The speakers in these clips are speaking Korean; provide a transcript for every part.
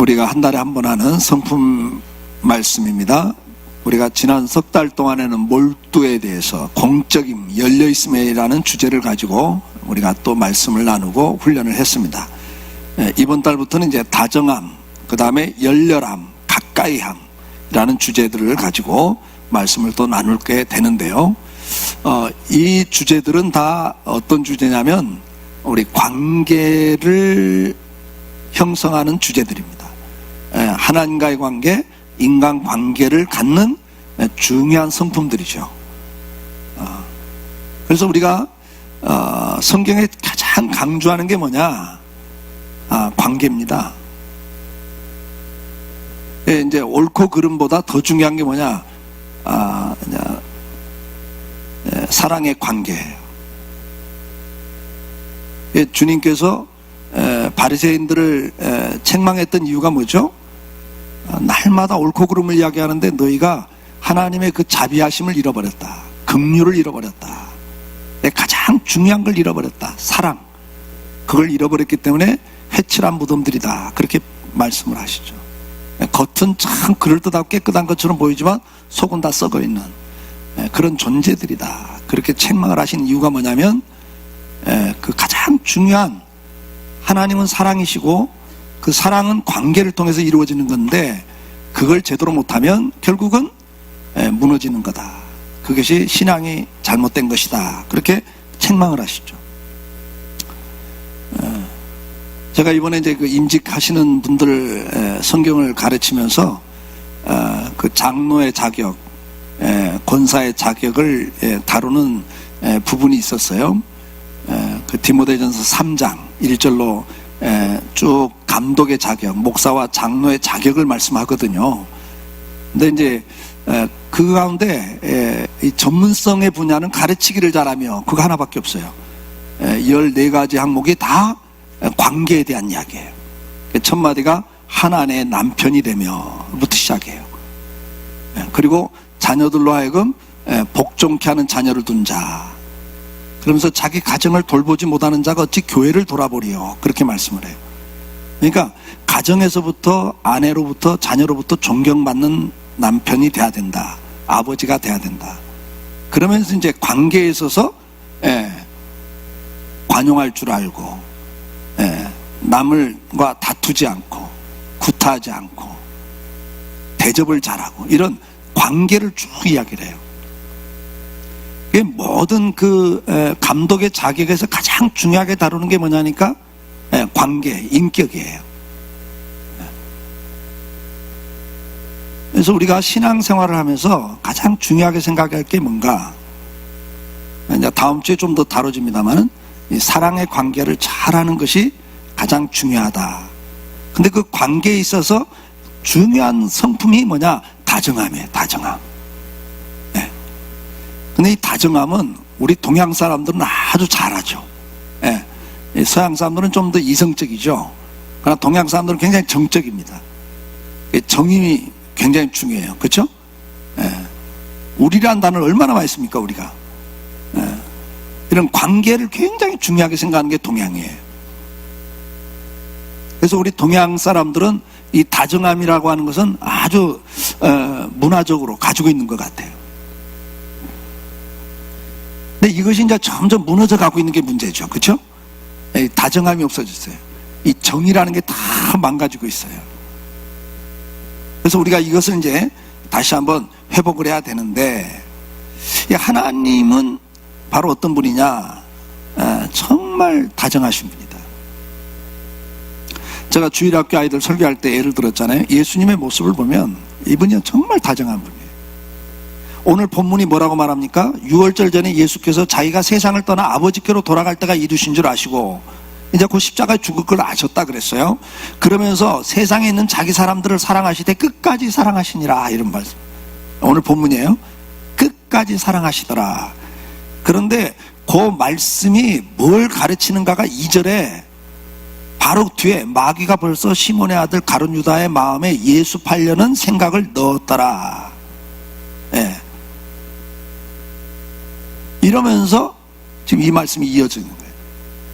우리가 한 달에 한 번 하는 성품 말씀입니다. 우리가 지난 석 달 동안에는 몰두에 대해서 공적임, 열려있음이라는 주제를 가지고 우리가 또 말씀을 나누고 훈련을 했습니다. 이번 달부터는 이제 다정함, 그 다음에 열렬함, 가까이함이라는 주제들을 가지고 말씀을 또 나눌게 되는데요. 이 주제들은 다 어떤 주제냐면 우리 관계를 형성하는 주제들입니다. 하나님과의 관계, 인간관계를 갖는 중요한 성품들이죠. 그래서 우리가 성경에 가장 강조하는 게 뭐냐? 관계입니다. 이제 옳고 그름보다 더 중요한 게 뭐냐? 사랑의 관계예요. 주님께서 바리새인들을 책망했던 이유가 뭐죠? 날마다 옳고 그름을 이야기하는데 너희가 하나님의 그 자비하심을 잃어버렸다. 긍휼을 잃어버렸다. 가장 중요한 걸 잃어버렸다. 사랑. 그걸 잃어버렸기 때문에 회칠한 무덤들이다. 그렇게 말씀을 하시죠. 겉은 참 그럴듯하고 깨끗한 것처럼 보이지만 속은 다 썩어있는 그런 존재들이다. 그렇게 책망을 하신 이유가 뭐냐면 그 가장 중요한, 하나님은 사랑이시고 그 사랑은 관계를 통해서 이루어지는 건데 그걸 제대로 못하면 결국은 무너지는 거다. 그것이 신앙이 잘못된 것이다. 그렇게 책망을 하시죠. 제가 이번에 이제 그 임직하시는 분들 성경을 가르치면서 그 장로의 자격, 권사의 자격을 다루는 부분이 있었어요. 그 디모데전서 3장 1절로 쭉 감독의 자격, 목사와 장로의 자격을 말씀하거든요. 근데 이제 그 가운데 이 전문성의 분야는 가르치기를 잘하며 그거 하나밖에 없어요. 14가지 항목이 다 관계에 대한 이야기예요. 첫 마디가 하나님의 남편이 되며부터 시작해요. 그리고 자녀들로 하여금 복종케 하는 자녀를 둔 자, 그러면서 자기 가정을 돌보지 못하는 자가 어찌 교회를 돌아보리요. 그렇게 말씀을 해요. 그러니까 가정에서부터, 아내로부터, 자녀로부터 존경받는 남편이 돼야 된다. 아버지가 돼야 된다. 그러면서 이제 관계에 있어서 관용할 줄 알고, 남을과 다투지 않고, 구타하지 않고, 대접을 잘하고, 이런 관계를 쭉 이야기를 해요. 모든 그 감독의 자격에서 가장 중요하게 다루는 게 뭐냐니까 관계, 인격이에요. 그래서 우리가 신앙생활을 하면서 가장 중요하게 생각할 게 뭔가, 이제 다음 주에 좀 더 다뤄집니다만은 사랑의 관계를 잘하는 것이 가장 중요하다. 근데 그 관계에 있어서 중요한 성품이 뭐냐? 다정함이에요. 다정함. 근데 이 다정함은 우리 동양 사람들은 아주 잘하죠. 서양 사람들은 좀 더 이성적이죠. 그러나 동양 사람들은 굉장히 정적입니다. 정이 굉장히 중요해요. 그렇죠? 우리라는 단어를 얼마나 많이 씁니까, 우리가? 이런 관계를 굉장히 중요하게 생각하는 게 동양이에요. 그래서 우리 동양 사람들은 이 다정함이라고 하는 것은 아주 문화적으로 가지고 있는 것 같아요. 근데 이것이 이제 점점 무너져 가고 있는 게 문제죠. 그렇죠? 다정함이 없어졌어요. 이 정이라는 게 다 망가지고 있어요. 그래서 우리가 이것을 이제 다시 한번 회복을 해야 되는데, 하나님은 바로 어떤 분이냐? 정말 다정하신 분이다. 제가 주일학교 아이들 설교할 때 예를 들었잖아요. 예수님의 모습을 보면 이분이 정말 다정한 분이에요. 오늘 본문이 뭐라고 말합니까? 6월절 전에 예수께서 자기가 세상을 떠나 아버지께로 돌아갈 때가 이르신 줄 아시고 이제 그 십자가에 죽을 걸 아셨다 그랬어요. 그러면서 세상에 있는 자기 사람들을 사랑하시되 끝까지 사랑하시니라, 이런 말씀. 오늘 본문이에요. 끝까지 사랑하시더라. 그런데 그 말씀이 뭘 가르치는가가 2절에 바로 뒤에 마귀가 벌써 시몬의 아들 가룟 유다의 마음에 예수 팔려는 생각을 넣었더라. 이러면서 지금 이 말씀이 이어지는 거예요.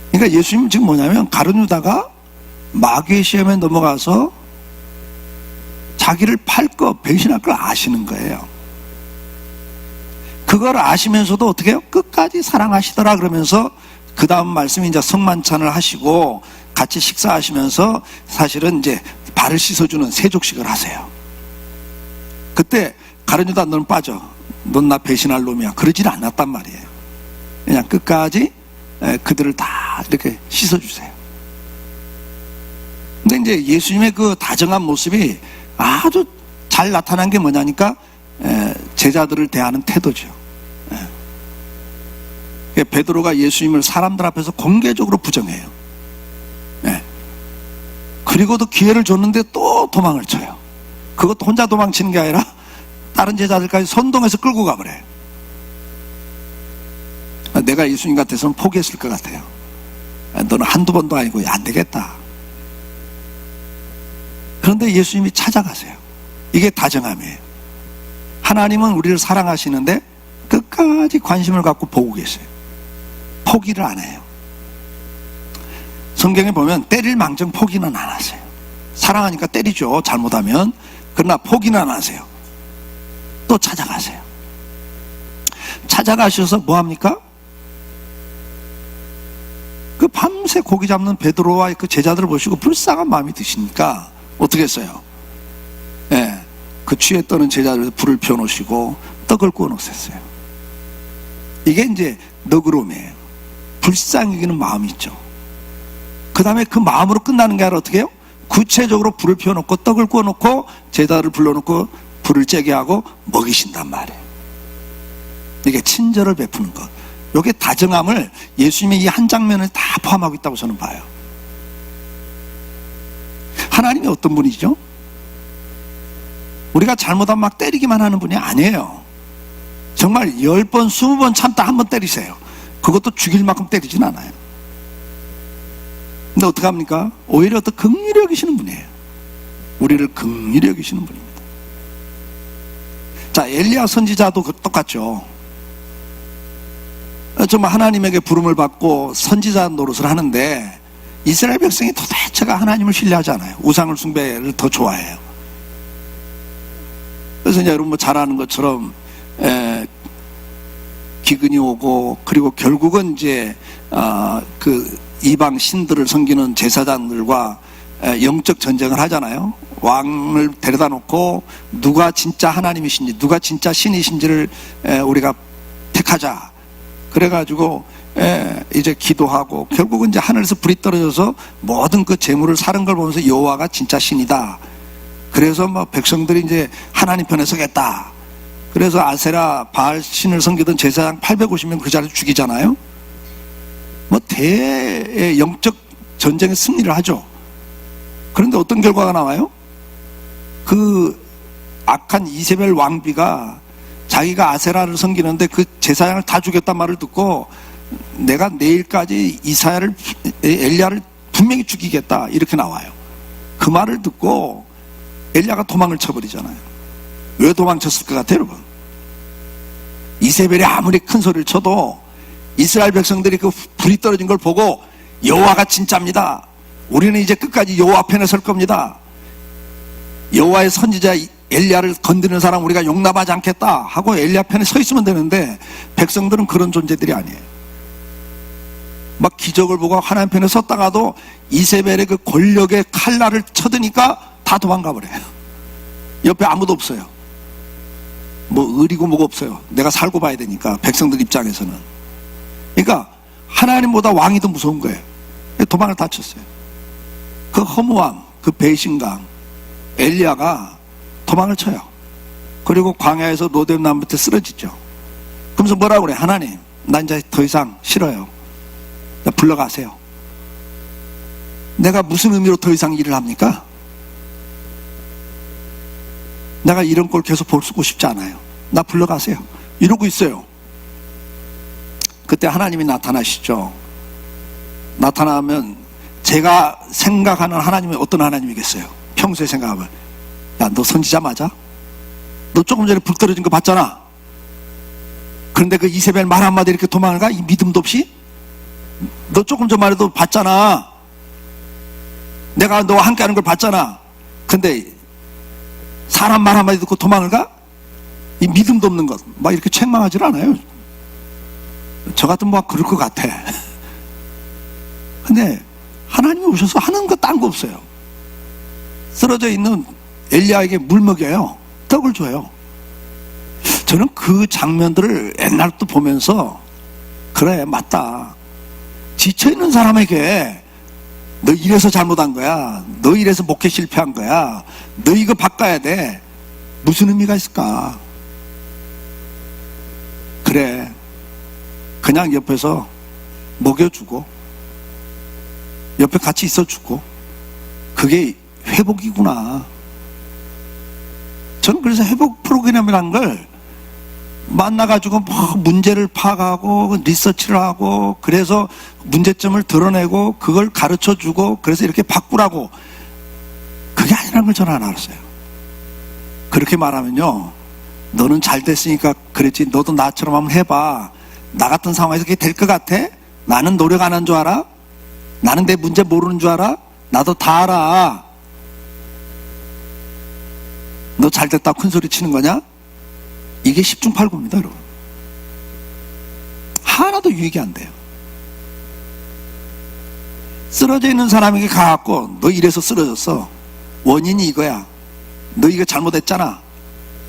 그러니까 예수님 지금 뭐냐면 가룟 유다가 마귀의 시험에 넘어가서 자기를 팔 거, 배신할 걸 아시는 거예요. 그걸 아시면서도 어떻게 해요? 끝까지 사랑하시더라 그러면서 그 다음 말씀이 이제 성만찬을 하시고 같이 식사하시면서 사실은 이제 발을 씻어주는 세족식을 하세요. 그때 가룟유다 너는 빠져. 넌 나 배신할 놈이야. 그러질 않았단 말이에요. 그냥 끝까지 그들을 다 이렇게 씻어주세요. 근데 이제 예수님의 그 다정한 모습이 아주 잘 나타난 게 뭐냐니까 제자들을 대하는 태도죠. 베드로가 예수님을 사람들 앞에서 공개적으로 부정해요. 그리고도 기회를 줬는데 또 도망을 쳐요. 그것도 혼자 도망치는 게 아니라 다른 제자들까지 선동해서 끌고 가버려요. 내가 예수님 같아서는 포기했을 것 같아요. 너는 한두 번도 아니고 안 되겠다. 그런데 예수님이 찾아가세요. 이게 다정함이에요. 하나님은 우리를 사랑하시는데 끝까지 관심을 갖고 보고 계세요. 포기를 안 해요. 성경에 보면 때릴 망정 포기는 안 하세요. 사랑하니까 때리죠, 잘못하면. 그러나 포기는 안 하세요. 또 찾아가세요. 찾아가셔서 뭐합니까? 그 밤새 고기 잡는 베드로와 그 제자들을 보시고 불쌍한 마음이 드시니까 어떻게 했어요? 그 취해 떠는 제자들 불을 피워놓으시고 떡을 구워 놓으셨어요. 이게 이제 너그러움이에요. 불쌍히 여기는 마음이 있죠. 그 다음에 그 마음으로 끝나는 게 아니라 어떻게 해요? 구체적으로 불을 피워놓고 떡을 구워놓고 제자를 불러놓고 불을 쬐게 하고 먹이신단 말이에요. 이게 친절을 베푸는 것. 이게 다정함을 예수님의 이 한 장면을 다 포함하고 있다고 저는 봐요. 하나님이 어떤 분이죠? 우리가 잘못하면 막 때리기만 하는 분이 아니에요. 정말 10번, 20번 참다 한 번 때리세요. 그것도 죽일 만큼 때리진 않아요. 근데 어떡합니까? 오히려 더 긍휼히 여기시는 분이에요. 우리를 긍휼히 여기시는 분입니다. 자, 엘리야 선지자도 똑같죠. 정말 하나님에게 부름을 받고 선지자 노릇을 하는데 이스라엘 백성이 도대체가 하나님을 신뢰하지 않아요. 우상을 숭배를 더 좋아해요. 그래서 이제 여러분 잘 아는 것처럼 기근이 오고, 그리고 결국은 이제 그 이방 신들을 섬기는 제사장들과 영적 전쟁을 하잖아요. 왕을 데려다 놓고 누가 진짜 하나님이신지, 누가 진짜 신이신지를 우리가 택하자. 그래가지고 이제 기도하고 결국은 이제 하늘에서 불이 떨어져서 모든 그 재물을 사는 걸 보면서 여호와가 진짜 신이다. 그래서 뭐 백성들이 이제 하나님 편에 서겠다. 그래서 아세라 바알 신을 섬기던 제사장 850명 그 자리에서 죽이잖아요. 뭐 대영적 전쟁에 승리를 하죠. 그런데 어떤 결과가 나와요? 그 악한 이세벨 왕비가 자기가 아세라를 섬기는데 그 제사장을 다 죽였단 말을 듣고 내가 내일까지 엘리야를 분명히 죽이겠다 이렇게 나와요. 그 말을 듣고 엘리야가 도망을 쳐버리잖아요. 왜 도망쳤을 것 같아요, 여러분? 이세벨이 아무리 큰 소리를 쳐도 이스라엘 백성들이 그 불이 떨어진 걸 보고 여호와가 진짜입니다. 우리는 이제 끝까지 여호와 편에 설 겁니다. 여호와의 선지자 엘리야를 건드리는 사람 우리가 용납하지 않겠다 하고 엘리야 편에 서 있으면 되는데 백성들은 그런 존재들이 아니에요. 막 기적을 보고 하나님 편에 섰다가도 이세벨의 그 권력의 칼날을 쳐드니까 다 도망가 버려요. 옆에 아무도 없어요. 뭐 의리고 뭐가 없어요. 내가 살고 봐야 되니까 백성들 입장에서는. 그러니까 하나님보다 왕이 더 무서운 거예요. 도망을 다 쳤어요. 그 허무함, 그 배신감, 엘리야가 도망을 쳐요. 그리고 광야에서 로뎀 나무 밑에 쓰러지죠. 그러면서 뭐라고 그래? 하나님, 나 이제 더 이상 싫어요. 나 불러가세요. 내가 무슨 의미로 더 이상 일을 합니까? 내가 이런 걸 계속 보고 싶지 않아요. 나 불러가세요. 이러고 있어요. 그때 하나님이 나타나시죠. 나타나면 제가 생각하는 하나님이 어떤 하나님이겠어요? 평소에 생각하면 야, 너 선지자 맞아? 너 조금 전에 불 떨어진 거 봤잖아. 그런데 그 이세벨 말 한마디 이렇게 도망을 가? 이 믿음도 없이? 너 조금 전만 해도 봤잖아. 내가 너와 함께 하는 걸 봤잖아. 근데 사람 말 한마디 듣고 도망을 가? 이 믿음도 없는 것, 막 이렇게 책망하질 않아요. 저 같으면 막 그럴 것 같아. 근데 하나님이 오셔서 하는 거 딴 거 없어요. 쓰러져 있는 엘리야에게 물 먹여요. 떡을 줘요. 저는 그 장면들을 옛날부터 보면서 그래, 맞다. 지쳐있는 사람에게 너 이래서 잘못한 거야, 너 이래서 목회 실패한 거야, 너 이거 바꿔야 돼, 무슨 의미가 있을까? 그래, 그냥 옆에서 먹여주고 옆에 같이 있어주고, 그게 회복이구나. 저는 그래서 회복 프로그램이라는 걸 만나가지고 뭐 문제를 파악하고 리서치를 하고, 그래서 문제점을 드러내고 그걸 가르쳐주고, 그래서 이렇게 바꾸라고, 그게 아니라는 걸 저는 알았어요. 그렇게 말하면요, 너는 잘 됐으니까 그랬지, 너도 나처럼 한번 해봐. 나 같은 상황에서 그게 될 것 같아? 나는 노력 안 한 줄 알아? 나는 내 문제 모르는 줄 알아? 나도 다 알아. 너 잘 됐다고 큰 소리 치는 거냐? 이게 10중 8구입니다, 여러분. 하나도 유익이 안 돼요. 쓰러져 있는 사람에게 가갖고 너 이래서 쓰러졌어, 원인이 이거야, 너 이거 잘못했잖아,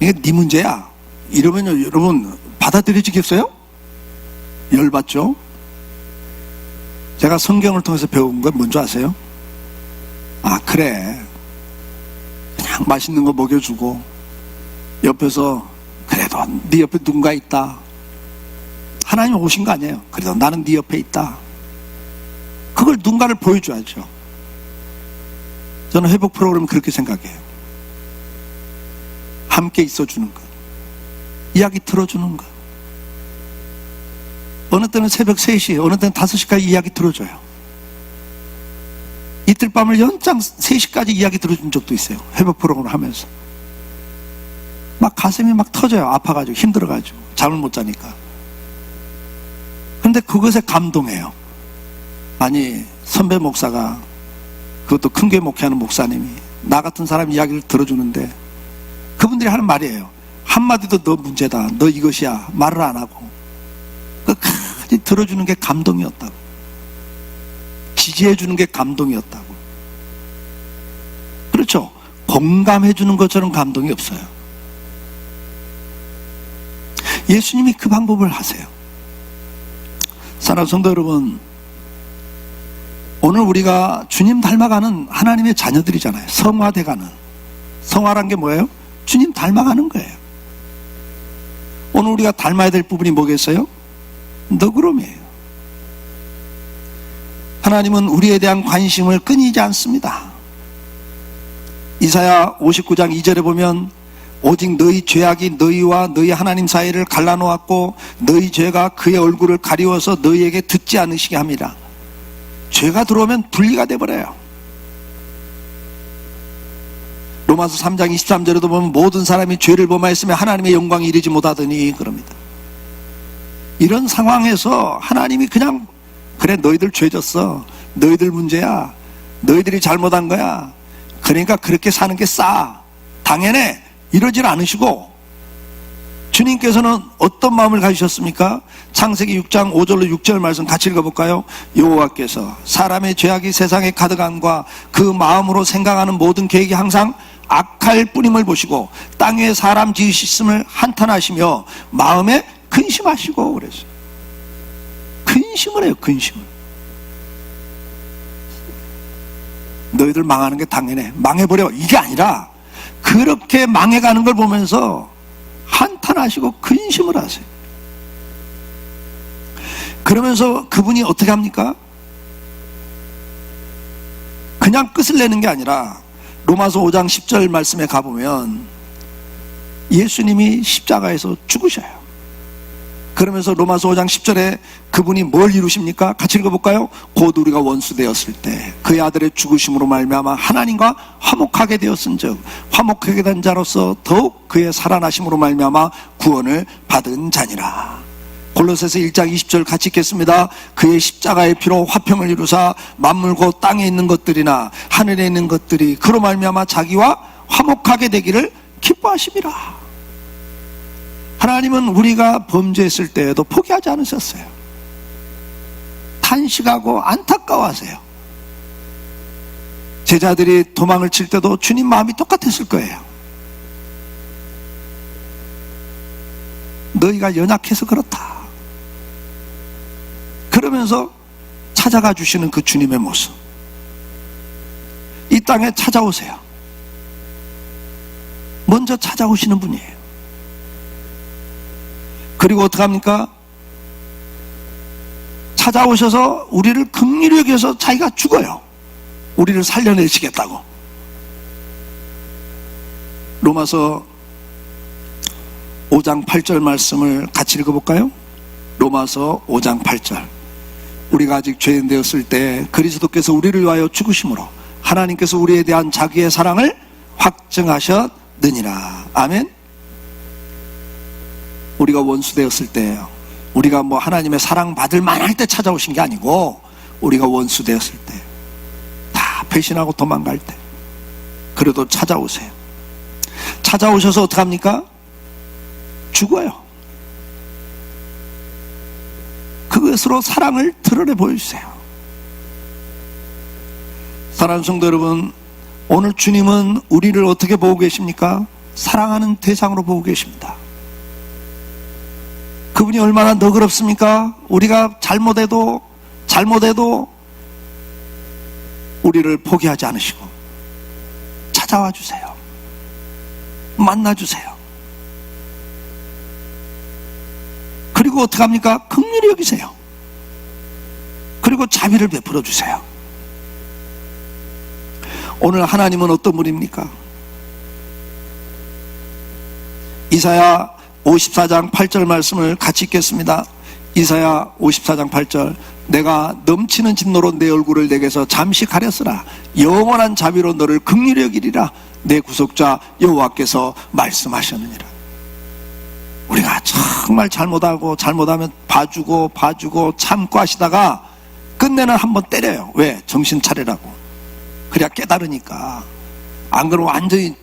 이게 네 문제야, 이러면요, 여러분 받아들여지겠어요? 열받죠? 제가 성경을 통해서 배운 건 뭔지 아세요? 아, 그래, 그냥 맛있는 거 먹여주고 옆에서 그래도 네 옆에 누군가 있다, 하나님 오신 거 아니에요. 그래도 나는 네 옆에 있다, 그걸 누군가를 보여줘야죠. 저는 회복 프로그램 그렇게 생각해요. 함께 있어주는 것, 이야기 들어주는 것. 어느 때는 새벽 3시, 어느 때는 5시까지 이야기 들어줘요. 이틀 밤을 연장 3시까지 이야기 들어준 적도 있어요. 회복 프로그램을 하면서 막 가슴이 막 터져요. 아파가지고 힘들어가지고 잠을 못 자니까. 근데 그것에 감동해요. 아니, 선배 목사가, 그것도 큰 교회 목회하는 목사님이 나 같은 사람 이야기를 들어주는데, 그분들이 하는 말이에요. 한마디도 너 문제다, 너 이것이야 말을 안 하고 끝까지 들어주는 게 감동이었다고, 지지해주는 게 감동이었다고. 그렇죠? 공감해주는 것처럼 감동이 없어요. 예수님이 그 방법을 하세요. 사랑하는 성도 여러분, 오늘 우리가 주님 닮아가는 하나님의 자녀들이잖아요. 성화돼가는. 성화란 게 뭐예요? 주님 닮아가는 거예요. 오늘 우리가 닮아야 될 부분이 뭐겠어요? 너그러움이에요. 하나님은 우리에 대한 관심을 끊이지 않습니다. 이사야 59장 2절에 보면, 오직 너희 죄악이 너희와 너희 하나님 사이를 갈라놓았고 너희 죄가 그의 얼굴을 가리워서 너희에게 듣지 않으시게 합니다. 죄가 들어오면 분리가 돼버려요. 로마서 3장 23절에도 보면 모든 사람이 죄를 범하였으며 하나님의 영광에 이르지 못하더니 그럽니다. 이런 상황에서 하나님이 그냥, 그래 너희들 죄졌어, 너희들 문제야, 너희들이 잘못한 거야, 그러니까 그렇게 사는 게 싸, 당연해, 이러질 않으시고, 주님께서는 어떤 마음을 가지셨습니까? 창세기 6장 5절로 6절 말씀 같이 읽어볼까요? 여호와께서 사람의 죄악이 세상에 가득함과 그 마음으로 생각하는 모든 계획이 항상 악할 뿐임을 보시고 땅 위에 사람 지으셨음을 한탄하시며 마음에 근심하시고 그랬어요. 근심을 해요, 근심을. 너희들 망하는 게 당연해, 망해버려, 이게 아니라 그렇게 망해가는 걸 보면서 한탄하시고 근심을 하세요. 그러면서 그분이 어떻게 합니까? 그냥 끝을 내는 게 아니라 로마서 5장 10절 말씀에 가보면 예수님이 십자가에서 죽으셔요. 그러면서 로마서 5장 10절에 그분이 뭘 이루십니까? 같이 읽어볼까요? 곧 우리가 원수 되었을 때 그의 아들의 죽으심으로 말미암아 하나님과 화목하게 되었은즉 화목하게 된 자로서 더욱 그의 살아나심으로 말미암아 구원을 받은 자니라. 골로새서 1장 20절 같이 읽겠습니다. 그의 십자가의 피로 화평을 이루사 만물 곧 땅에 있는 것들이나 하늘에 있는 것들이 그로 말미암아 자기와 화목하게 되기를 기뻐하심이라. 하나님은 우리가 범죄했을 때에도 포기하지 않으셨어요. 탄식하고 안타까워하세요. 제자들이 도망을 칠 때도 주님 마음이 똑같았을 거예요. 너희가 연약해서 그렇다. 그러면서 찾아가 주시는 그 주님의 모습. 이 땅에 찾아오세요. 먼저 찾아오시는 분이에요. 그리고 어떡합니까? 찾아오셔서 우리를 긍휼히 여겨서 자기가 죽어요. 우리를 살려내시겠다고. 로마서 5장 8절 말씀을 같이 읽어볼까요? 로마서 5장 8절. 우리가 아직 죄인 되었을 때 그리스도께서 우리를 위하여 죽으심으로 하나님께서 우리에 대한 자기의 사랑을 확증하셨느니라. 아멘. 우리가 원수 되었을 때예요. 우리가 뭐 하나님의 사랑 받을 만할 때 찾아오신 게 아니고, 우리가 원수 되었을 때, 다 배신하고 도망갈 때, 그래도 찾아오세요. 찾아오셔서 어떡합니까? 죽어요. 그것으로 사랑을 드러내 보여주세요. 사랑하는 성도 여러분, 오늘 주님은 우리를 어떻게 보고 계십니까? 사랑하는 대상으로 보고 계십니다. 그분이 얼마나 너그럽습니까? 우리가 잘못해도 우리를 포기하지 않으시고 찾아와 주세요. 만나 주세요. 그리고 어떡합니까? 긍휼히 여기세요. 그리고 자비를 베풀어 주세요. 오늘 하나님은 어떤 분입니까? 이사야 54장 8절 말씀을 같이 읽겠습니다. 이사야 54장 8절. 내가 넘치는 진노로 내 얼굴을 내게서 잠시 가렸으나 영원한 자비로 너를 긍휼히 여기리라. 내 구속자 여호와께서 말씀하셨느니라. 우리가 정말 잘못하면 봐주고 참고 하시다가 끝내는 한번 때려요. 왜? 정신 차리라고. 그래야 깨달으니까. 안 그러면 완전히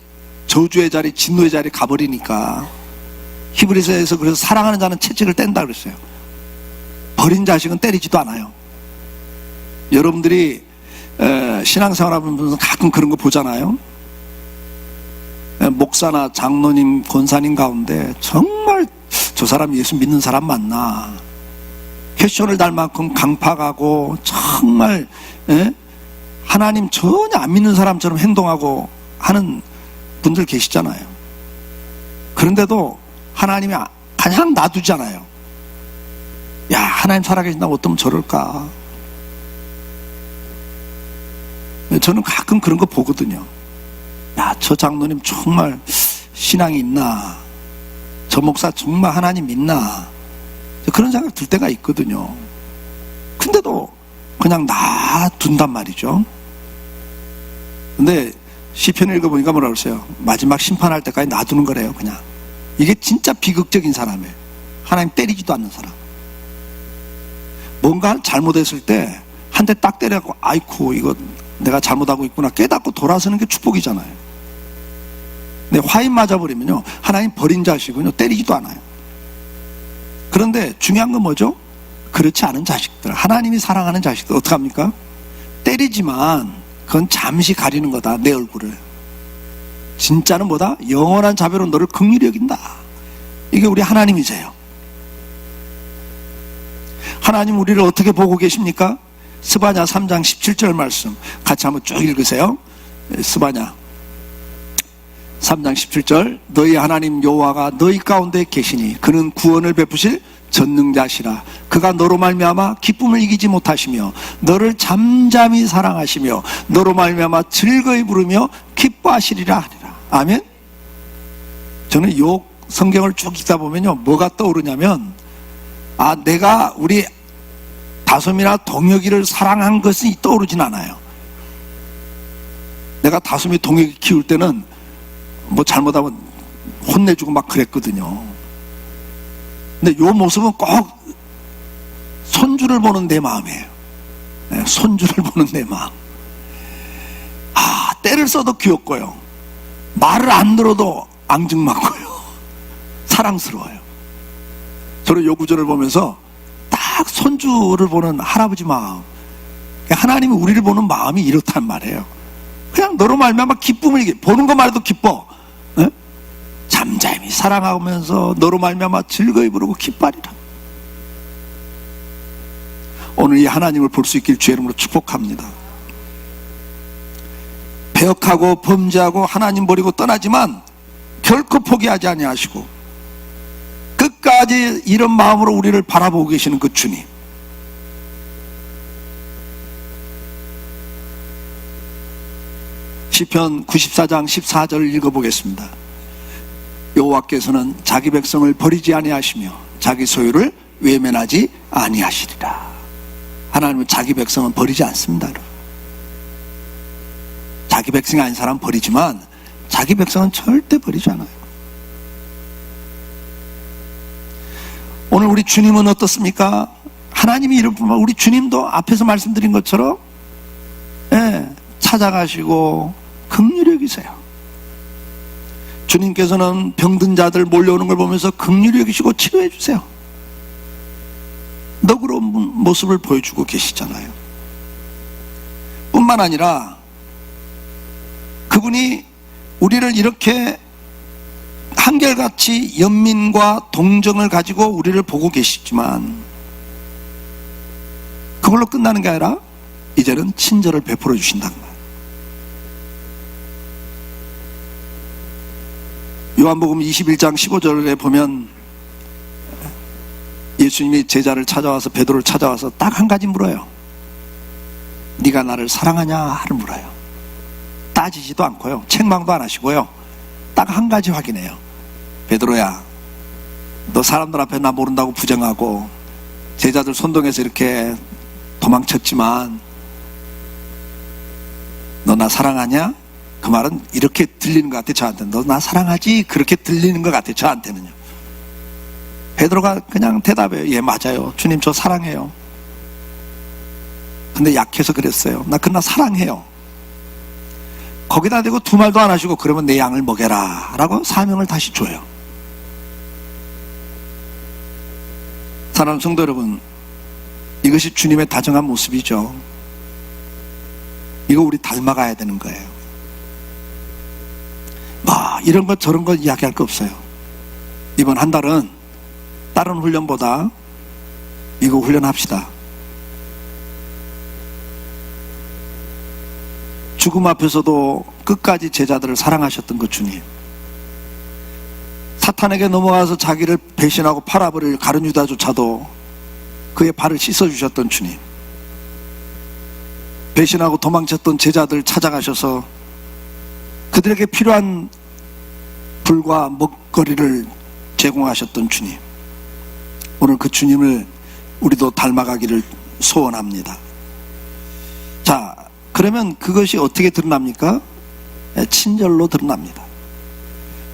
저주의 자리, 진노의 자리 가버리니까. 히브리서에서 그래서 사랑하는 자는 채찍을 뗀다 그랬어요. 버린 자식은 때리지도 않아요. 여러분들이 신앙생활 하면서 가끔 그런 거 보잖아요. 목사나 장로님, 권사님 가운데 정말 저 사람 예수 믿는 사람 맞나, 패션을 달 만큼 강팍하고 정말 하나님 전혀 안 믿는 사람처럼 행동하고 하는 분들 계시잖아요. 그런데도 하나님이 그냥 놔두잖아요. 야, 하나님 살아계신다고 어쩌면 저럴까. 저는 가끔 그런 거 보거든요. 야, 저 장로님 정말 신앙이 있나, 저 목사 정말 하나님 믿나, 그런 생각 들 때가 있거든요. 근데도 그냥 놔둔단 말이죠. 근데 시편 읽어보니까 뭐라고 그러세요? 마지막 심판할 때까지 놔두는 거래요. 그냥 이게 진짜 비극적인 사람이에요. 하나님 때리지도 않는 사람. 뭔가 잘못했을 때 한 대 딱 때려갖고 아이쿠 이거 내가 잘못하고 있구나 깨닫고 돌아서는 게 축복이잖아요. 근데 화인 맞아버리면요, 하나님 버린 자식은요 때리지도 않아요. 그런데 중요한 건 뭐죠? 그렇지 않은 자식들, 하나님이 사랑하는 자식들 어떡합니까? 때리지만 그건 잠시 가리는 거다. 내 얼굴을. 진짜는 뭐다? 영원한 자비로 너를 긍휼히 여긴다. 이게 우리 하나님이세요. 하나님 우리를 어떻게 보고 계십니까? 스바냐 3장 17절 말씀 같이 한번 쭉 읽으세요. 스바냐 3장 17절. 너희 하나님 여호와가 너희 가운데 계시니 그는 구원을 베푸실 전능자시라. 그가 너로 말미암아 기쁨을 이기지 못하시며 너를 잠잠히 사랑하시며 너로 말미암아 즐거이 부르며 기뻐하시리라 하리라. 아멘. 저는 이 성경을 쭉 읽다 보면요, 뭐가 떠오르냐면, 내가 우리 다솜이나 동혁이를 사랑한 것이 떠오르진 않아요. 내가 다솜이 동혁이 키울 때는 뭐 잘못하면 혼내주고 막 그랬거든요. 근데 요 모습은 꼭 손주를 보는 내 마음이에요. 손주를 보는 내 마음. 때를 써도 귀엽고요, 말을 안 들어도 앙증맞고요. 사랑스러워요. 저는 요 구절을 보면서 딱 손주를 보는 할아버지 마음, 하나님이 우리를 보는 마음이 이렇단 말이에요. 그냥 너로 말미암아 기쁨을, 보는 것만 해도 기뻐. 에? 잠잠히 사랑하면서 너로 말미암아 즐거이 부르고 기뻐하리라. 오늘 이 하나님을 볼 수 있길 주의 이름으로 축복합니다. 배역하고 범죄하고 하나님 버리고 떠나지만 결코 포기하지 아니하시고 끝까지 이런 마음으로 우리를 바라보고 계시는 그 주님, 시편 94장 14절을 읽어보겠습니다. 여호와께서는 자기 백성을 버리지 아니하시며 자기 소유를 외면하지 아니하시리라. 하나님은 자기 백성은 버리지 않습니다. 자기 백성이 아닌 사람 버리지만 자기 백성은 절대 버리지 않아요. 오늘 우리 주님은 어떻습니까? 하나님이 이런 분만, 우리 주님도 앞에서 말씀드린 것처럼 찾아가시고 긍휼히 여기세요. 주님께서는 병든 자들 몰려오는 걸 보면서 긍휼히 여기시고 치료해 주세요. 너그러운 모습을 보여주고 계시잖아요. 뿐만 아니라 그분이 우리를 이렇게 한결같이 연민과 동정을 가지고 우리를 보고 계시지만 그걸로 끝나는 게 아니라 이제는 친절을 베풀어 주신다는 거예요. 요한복음 21장 15절에 보면 예수님이 제자를 찾아와서, 베드로를 찾아와서 딱 한 가지 물어요. 네가 나를 사랑하냐를 물어요. 따지지도 않고요, 책망도 안 하시고요, 딱 한 가지 확인해요. 베드로야, 너 사람들 앞에 나 모른다고 부정하고 제자들 선동해서 이렇게 도망쳤지만 너 나 사랑하냐? 그 말은 이렇게 들리는 것 같아, 저한테는. 너 나 사랑하지? 그렇게 들리는 것 같아, 저한테는요. 베드로가 그냥 대답해요. 예, 맞아요. 주님, 저 사랑해요. 근데 약해서 그랬어요. 나 그나 사랑해요. 거기다 대고 두 말도 안 하시고 그러면 내 양을 먹여라 라고 사명을 다시 줘요. 사랑하는 성도 여러분, 이것이 주님의 다정한 모습이죠. 이거 우리 닮아가야 되는 거예요. 이런 것 저런 것 이야기할 거 없어요. 이번 한 달은 다른 훈련보다 이거 훈련합시다. 죽음 앞에서도 끝까지 제자들을 사랑하셨던 그 주님, 사탄에게 넘어가서 자기를 배신하고 팔아버릴 가룟 유다조차도 그의 발을 씻어주셨던 주님, 배신하고 도망쳤던 제자들 찾아가셔서 그들에게 필요한 불과 먹거리를 제공하셨던 주님, 오늘 그 주님을 우리도 닮아가기를 소원합니다. 자, 그러면 그것이 어떻게 드러납니까? 친절로 드러납니다.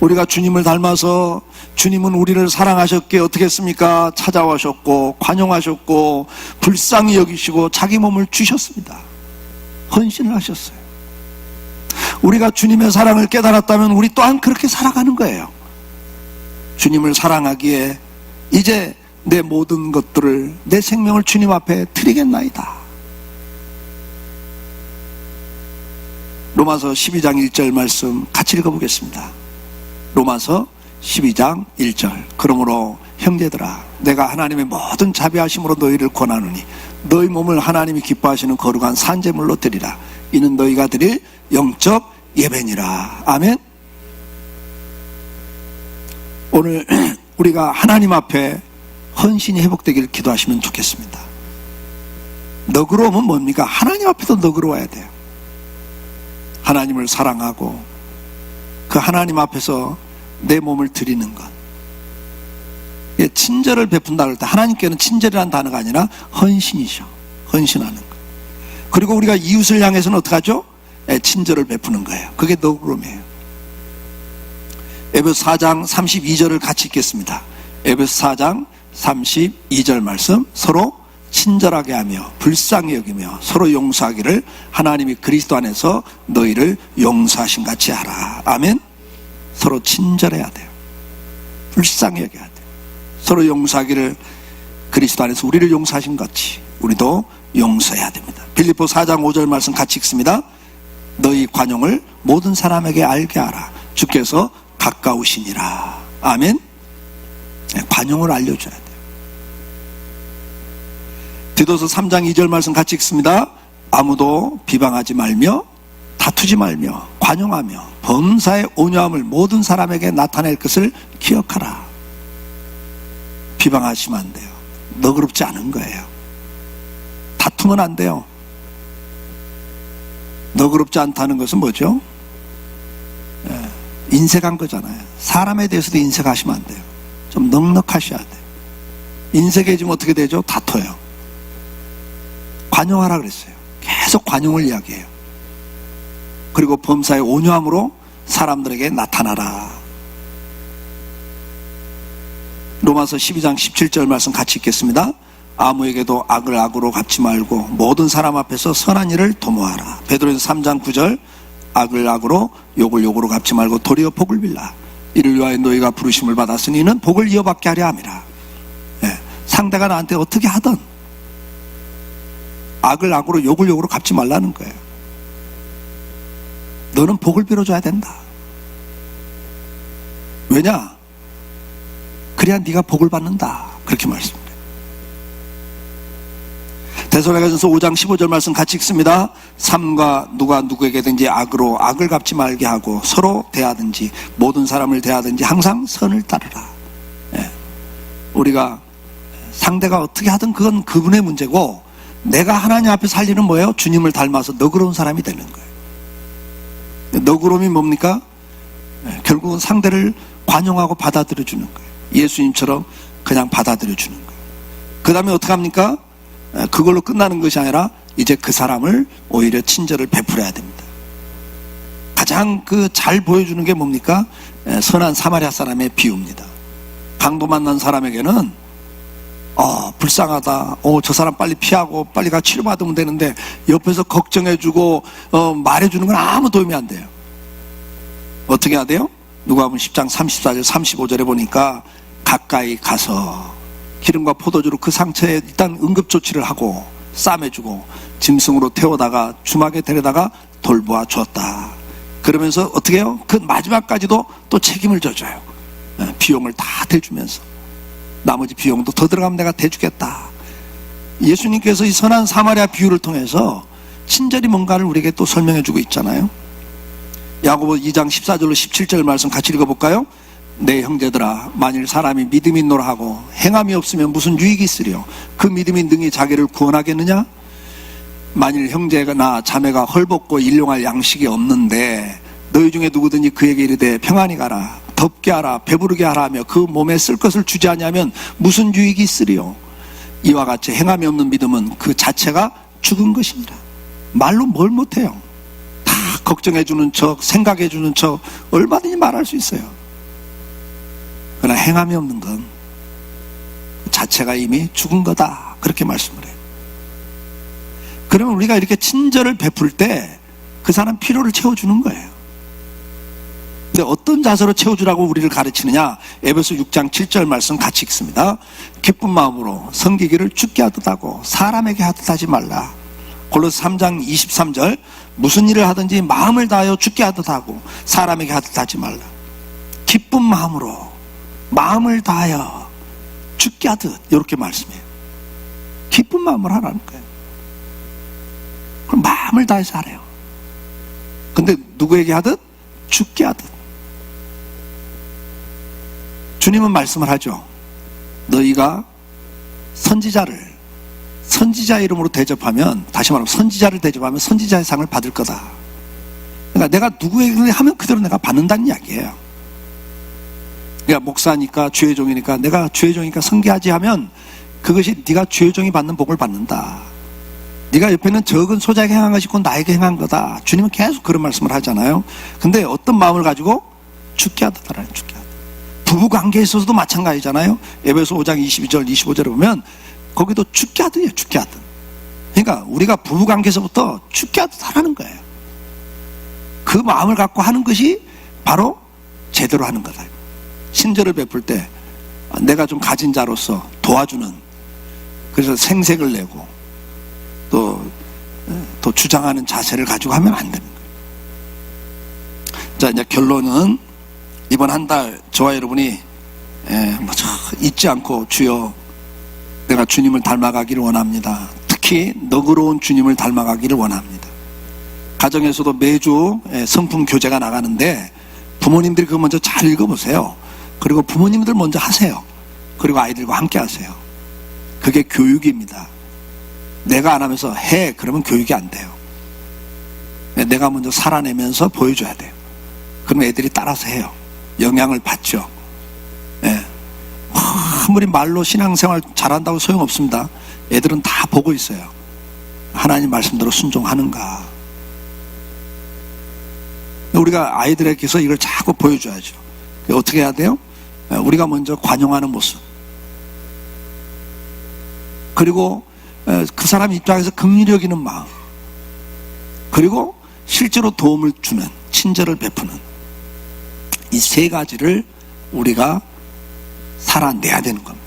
우리가 주님을 닮아서 주님은 우리를 사랑하셨기에 어떻게 했습니까? 찾아오셨고 관용하셨고 불쌍히 여기시고 자기 몸을 주셨습니다. 헌신을 하셨어요. 우리가 주님의 사랑을 깨달았다면 우리 또한 그렇게 살아가는 거예요. 주님을 사랑하기에 이제 내 모든 것들을, 내 생명을 주님 앞에 드리겠나이다. 로마서 12장 1절 말씀 같이 읽어보겠습니다. 로마서 12장 1절. 그러므로 형제들아, 내가 하나님의 모든 자비하심으로 너희를 권하노니 너희 몸을 하나님이 기뻐하시는 거룩한 산제물로 드리라. 이는 너희가 드릴 영적 예배니라. 아멘. 오늘 우리가 하나님 앞에 헌신이 회복되기를 기도하시면 좋겠습니다. 너그러움은 뭡니까? 하나님 앞에도 너그러워야 돼요. 하나님을 사랑하고 그 하나님 앞에서 내 몸을 드리는 것, 친절을 베푼다 할 때 하나님께는 친절이라는 단어가 아니라 헌신이죠. 헌신하는 것. 그리고 우리가 이웃을 향해서는 어떻게 하죠? 친절을 베푸는 거예요. 그게 너그러움이에요. 에베소 4장 32절을 같이 읽겠습니다. 에베소 4장 32절 말씀. 서로 친절하게 하며 불쌍히 여기며 서로 용서하기를 하나님이 그리스도 안에서 너희를 용서하신 같이 하라. 아멘. 서로 친절해야 돼요. 불쌍히 여겨야 돼요. 서로 용서하기를 그리스도 안에서 우리를 용서하신 것 같이 우리도 용서해야 됩니다. 빌립보 4장 5절 말씀 같이 읽습니다. 너희 관용을 모든 사람에게 알게 하라. 주께서 가까우시니라. 아멘. 관용을 알려줘야 돼요. 디도서 3장 2절 말씀 같이 읽습니다. 아무도 비방하지 말며 다투지 말며 관용하며 범사의 온유함을 모든 사람에게 나타낼 것을 기억하라. 비방하시면 안 돼요. 너그럽지 않은 거예요. 다투면 안 돼요. 너그럽지 않다는 것은 뭐죠? 인색한 거잖아요. 사람에 대해서도 인색하시면 안 돼요. 좀 넉넉하셔야 돼요. 인색해지면 어떻게 되죠? 다퉈요. 관용하라 그랬어요. 계속 관용을 이야기해요. 그리고 범사의 온유함으로 사람들에게 나타나라. 로마서 12장 17절 말씀 같이 읽겠습니다. 아무에게도 악을 악으로 갚지 말고 모든 사람 앞에서 선한 일을 도모하라. 베드로전서 3장 9절 악을 악으로 욕을 욕으로 갚지 말고 도리어 복을 빌라. 이를 위하여 너희가 부르심을 받았으니 이는 복을 이어받게 하려 함이라. 상대가 나한테 어떻게 하든 악을 악으로 욕을 욕으로 갚지 말라는 거예요. 너는 복을 빌어줘야 된다. 왜냐? 그래야 네가 복을 받는다. 그렇게 말씀해요. 데살로니가전서 5장 15절 말씀 같이 읽습니다. 삼가 누가 누구에게든지 악으로 악을 갚지 말게 하고 서로 대하든지 모든 사람을 대하든지 항상 선을 따르라. 우리가 상대가 어떻게 하든 그건 그분의 문제고 내가 하나님 앞에 살 일은 뭐예요? 주님을 닮아서 너그러운 사람이 되는 거예요. 너그러움이 뭡니까? 결국은 상대를 관용하고 받아들여 주는 거예요. 예수님처럼 그냥 받아들여 주는 거예요. 그 다음에 어떻게 합니까? 그걸로 끝나는 것이 아니라 이제 그 사람을 오히려 친절을 베풀어야 됩니다. 가장 잘 보여주는 게 뭡니까? 선한 사마리아 사람의 비유입니다. 강도 만난 사람에게는 불쌍하다. 저 사람 빨리 피하고 빨리 가 치료받으면 되는데 옆에서 걱정해주고 말해주는 건 아무 도움이 안 돼요. 어떻게 해야 돼요? 누가복음 10장 34절 35절에 보니까 가까이 가서 기름과 포도주로 그 상처에 일단 응급조치를 하고 싸매주고 짐승으로 태워다가 주막에 데려다가 돌보아 주었다. 그러면서 어떻게 해요? 그 마지막까지도 또 책임을 져줘요. 비용을 다 대주면서 나머지 비용도 더 들어가면 내가 대주겠다. 예수님께서 이 선한 사마리아 비유를 통해서 친절히 뭔가를 우리에게 또 설명해 주고 있잖아요. 야고보 2장 14절로 17절 말씀 같이 읽어볼까요? 내 형제들아 만일 사람이 믿음이 있노라 하고 행함이 없으면 무슨 유익이 있으랴. 그 믿음이 능히 자기를 구원하겠느냐? 만일 형제나 자매가 헐벗고 일용할 양식이 없는데 너희 중에 누구든지 그에게 이르되 평안히 가라 덥게 하라 배부르게 하라 하며 그 몸에 쓸 것을 주지 아니하면 무슨 유익이 있으리요. 이와 같이 행함이 없는 믿음은 그 자체가 죽은 것이니라. 말로 뭘 못해요. 다 걱정해주는 척 생각해주는 척 얼마든지 말할 수 있어요. 그러나 행함이 없는 건 자체가 이미 죽은 거다. 그렇게 말씀을 해요. 그러면 우리가 이렇게 친절을 베풀 때 그 사람 필요를 채워주는 거예요. 근데 어떤 자세로 채워주라고 우리를 가르치느냐? 에베소 6장 7절 말씀 같이 읽습니다. 기쁜 마음으로 섬기기를 주께 하듯 하고 사람에게 하듯 하지 말라. 골로새 3장 23절 무슨 일을 하든지 마음을 다하여 주께 하듯 하고 사람에게 하듯 하지 말라. 기쁜 마음으로 마음을 다하여 주께 하듯 이렇게 말씀해요. 기쁜 마음을 하라는 거예요. 그럼 마음을 다해서 하래요. 근데 누구에게 하듯? 주께 하듯. 주님은 말씀을 하죠. 너희가 선지자 이름으로 대접하면, 다시 말하면 선지자를 대접하면 선지자의 상을 받을 거다. 그러니까 내가 누구에게 하면 그대로 내가 받는다는 이야기예요. 그러니까 목사니까 주의 종이니까 내가 주의 종이니까 선교하지 하면 그것이 네가 주의 종이 받는 복을 받는다. 네가 옆에 있는 적은 소자에게 행한 것이 곧 나에게 행한 거다. 주님은 계속 그런 말씀을 하잖아요. 근데 어떤 마음을 가지고? 주께 하듯 하라는 주께 하듯. 부부 관계에 있어서도 마찬가지잖아요. 에베소 5장 22절 25절에 보면 거기도 주께 하듯이에요. 주께 하듯. 그러니까 우리가 부부 관계에서부터 주께 하듯 하라는 거예요. 그 마음을 갖고 하는 것이 바로 제대로 제대로 하는 거다. 친절을 베풀 때 내가 좀 가진 자로서 도와주는, 그래서 생색을 내고 또 주장하는 자세를 가지고 하면 안 되는 거예요. 자, 이제 결론은 이번 한 달 저와 여러분이 잊지 않고 주여 내가 주님을 닮아가기를 원합니다. 특히 너그러운 주님을 닮아가기를 원합니다. 가정에서도 매주 성품 교재가 나가는데 부모님들이 그거 먼저 잘 읽어보세요. 그리고 부모님들 먼저 하세요. 그리고 아이들과 함께 하세요. 그게 교육입니다. 내가 안 하면서 해 그러면 교육이 안 돼요. 내가 먼저 살아내면서 보여줘야 돼요. 그러면 애들이 따라서 해요. 영향을 받죠. 아무리 말로 신앙생활 잘한다고 소용없습니다. 애들은 다 보고 있어요. 하나님 말씀대로 순종하는가. 우리가 아이들에게서 이걸 자꾸 보여줘야죠. 어떻게 해야 돼요? 우리가 먼저 관용하는 모습, 그리고 그 사람 입장에서 긍휼히 여기는 마음, 그리고 실제로 도움을 주는, 친절을 베푸는, 이 세 가지를 우리가 살아내야 되는 겁니다.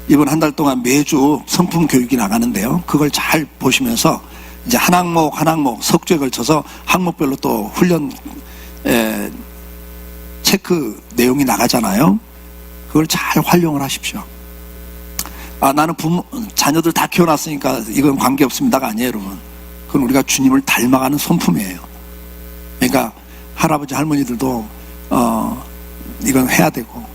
이번 한 달 동안 매주 성품 교육이 나가는데요, 그걸 잘 보시면서 이제 한 항목 석주에 걸쳐서 항목별로 또 훈련 체크 내용이 나가잖아요. 그걸 잘 활용을 하십시오. 나는 자녀들 다 키워놨으니까 이건 관계없습니다가 아니에요, 여러분. 그건 우리가 주님을 닮아가는 손품이에요. 그러니까 할아버지 할머니들도 이건 해야 되고,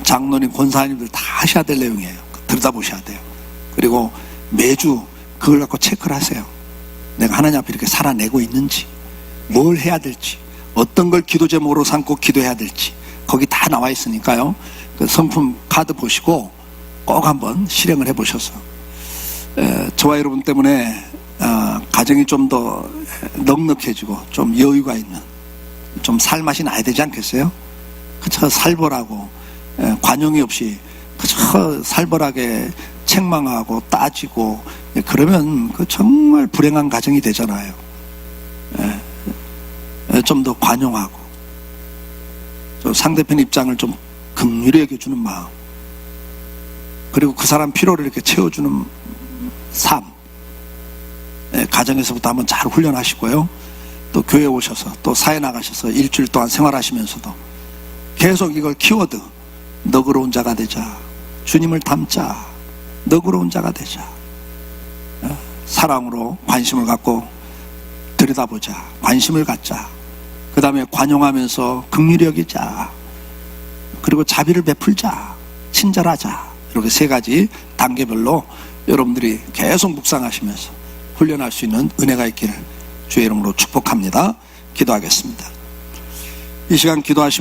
장로님 권사님들 다 하셔야 될 내용이에요. 들여다보셔야 돼요. 그리고 매주 그걸 갖고 체크를 하세요. 내가 하나님 앞에 이렇게 살아내고 있는지, 뭘 해야 될지, 어떤 걸 기도 제목으로 삼고 기도해야 될지, 거기 다 나와 있으니까요. 그 성품 카드 보시고 꼭 한번 실행을 해보셔서 저와 여러분 때문에 가정이 좀 더 넉넉해지고 좀 여유가 있는, 좀 살맛이 나야 되지 않겠어요? 그저 살벌하고 관용이 없이 그저 살벌하게 책망하고 따지고 그러면 그 정말 불행한 가정이 되잖아요. 좀 더 관용하고 상대편 입장을 좀 긍휼히 여겨주는 마음, 그리고 그 사람 필요를 이렇게 채워주는 삶, 가정에서부터 한번 잘 훈련하시고요. 또 교회 오셔서 또 사회 나가셔서 일주일 동안 생활하시면서도 계속 이걸 키워드, 너그러운 자가 되자, 주님을 닮자, 너그러운 자가 되자, 사랑으로 관심을 갖고 들여다보자, 관심을 갖자, 그 다음에 관용하면서 긍휼히 여기자, 그리고 자비를 베풀자, 친절하자, 이렇게 세 가지 단계별로 여러분들이 계속 묵상하시면서 훈련할 수 있는 은혜가 있기를 주의 이름으로 축복합니다. 기도하겠습니다. 이 시간 기도하시면